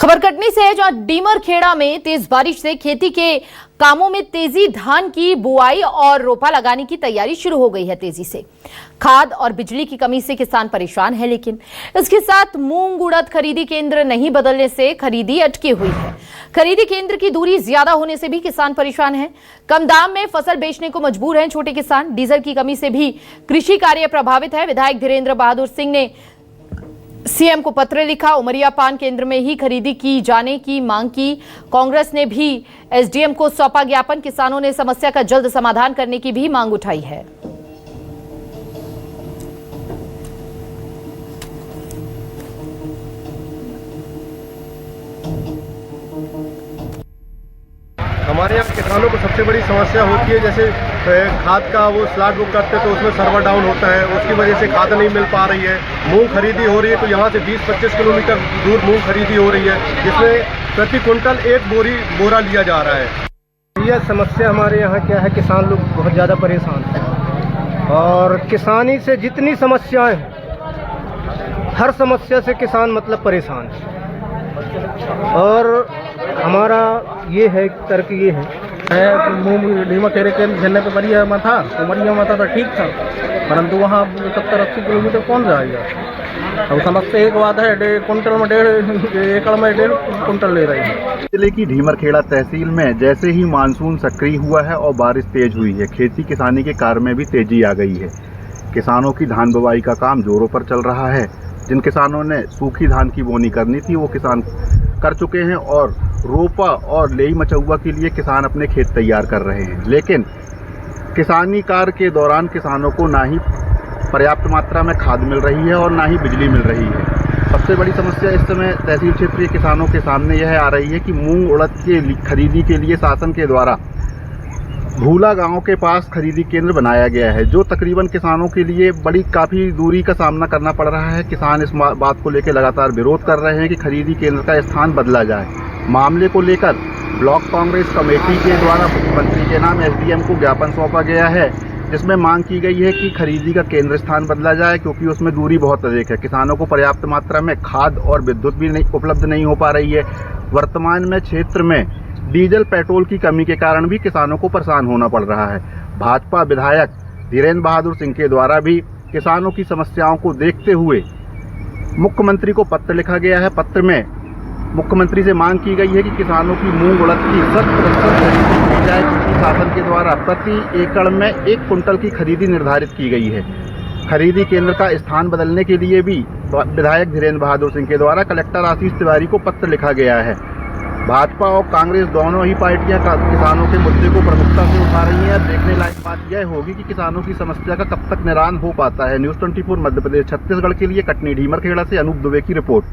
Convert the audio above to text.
खबर कटनी से है, जहां डीमर खेड़ा में तेज बारिश से खेती के कामों में तेजी, धान की बुआई और रोपा लगाने की तैयारी शुरू हो गई है। तेजी से खाद और बिजली की कमी से किसान परेशान है, लेकिन इसके साथ मूंग उड़द खरीदी केंद्र नहीं बदलने से खरीदी अटकी हुई है। खरीदी केंद्र की दूरी ज्यादा होने से भी किसान परेशान हैं। कम दाम में फसल बेचने को मजबूर हैं छोटे किसान। डीजल की कमी से भी कृषि कार्य प्रभावित है। विधायक धीरेन्द्र बहादुर सिंह ने सीएम को पत्र लिखा। उमरिया पान केंद्र में ही खरीदी की जाने की मांग की। कांग्रेस ने भी एसडीएम को सौंपा ज्ञापन। किसानों ने समस्या का जल्द समाधान करने की भी मांग उठाई है। हमारे यहाँ किसानों को सबसे बड़ी समस्या होती है, जैसे खाद का वो स्लॉट बुक करते हैं तो उसमें सर्वर डाउन होता है, उसकी वजह से खाद नहीं मिल पा रही है। मूंग खरीदी हो रही है तो यहाँ से 20-25 किलोमीटर दूर मूंग खरीदी हो रही है, जिसमें प्रति क्विंटल एक बोरा लिया जा रहा है। यह समस्या हमारे यहाँ क्या है, किसान लोग बहुत ज़्यादा परेशान हैं और किसानी से जितनी समस्याएं हैं, हर समस्या से किसान मतलब परेशान है। और हमारा ये है, तर्क ये है डीमर खेड़े के झरने पे बढ़िया में था, उमरिया में था तो ठीक था, परंतु वहाँ 70-80 किलोमीटर कौन जाएगा। अब समस्या एक बात है, 1.5 कुंटल में 1.5 एकड़ में 1.5 कुंटल ले रही है। जिले की डीमर खेड़ा तहसील में जैसे ही मानसून सक्रिय हुआ है और बारिश तेज हुई है, खेती किसानी के कार्य में भी तेजी आ गई है। किसानों की धान बुवाई का काम जोरों पर चल रहा है। जिन किसानों ने सूखी धान की बोनी करनी थी वो किसान कर चुके हैं और रोपा और लेई मचौआ के लिए किसान अपने खेत तैयार कर रहे हैं। लेकिन किसानी कार्य के दौरान किसानों को ना ही पर्याप्त मात्रा में खाद मिल रही है और ना ही बिजली मिल रही है। सबसे बड़ी समस्या इस समय तहसील क्षेत्र के किसानों के सामने यह आ रही है कि मूंग उड़द के खरीदी के लिए शासन के द्वारा भूला गांव के पास खरीदी केंद्र बनाया गया है, जो तकरीबन किसानों के लिए काफ़ी दूरी का सामना करना पड़ रहा है। किसान इस बात को लेकर लगातार विरोध कर रहे हैं कि खरीदी केंद्र का स्थान बदला जाए। मामले को लेकर ब्लॉक कांग्रेस कमेटी के द्वारा मुख्यमंत्री के नाम एसडीएम को ज्ञापन सौंपा गया है, जिसमें मांग की गई है कि खरीदी का केंद्र स्थान बदला जाए, क्योंकि उसमें दूरी बहुत अधिक है। किसानों को पर्याप्त मात्रा में खाद और विद्युत भी उपलब्ध नहीं हो पा रही है। वर्तमान में क्षेत्र में डीजल पेट्रोल की कमी के कारण भी किसानों को परेशान होना पड़ रहा है। भाजपा विधायक धीरेन्द्र बहादुर सिंह के द्वारा भी किसानों की समस्याओं को देखते हुए मुख्यमंत्री को पत्र लिखा गया है। पत्र में मुख्यमंत्री से मांग की गई है कि किसानों की मूंग उड़द की 100% खरीदी की जाए, क्योंकि शासन के द्वारा प्रति एकड़ में 1 कुंटल की खरीदी निर्धारित की गई है। खरीदी केंद्र का स्थान बदलने के लिए भी विधायक धीरेन्द्र बहादुर सिंह के द्वारा कलेक्टर आशीष तिवारी को पत्र लिखा गया है। भाजपा और कांग्रेस दोनों ही पार्टियां किसानों के मुद्दे को प्रमुखता से उठा रही हैं। देखने लायक बात यह होगी कि किसानों की समस्या का कब तक निदान हो पाता है। न्यूज़ 24 मध्य प्रदेश छत्तीसगढ़ के लिए कटनी डीमर खेड़ा से अनूप दुबे की रिपोर्ट।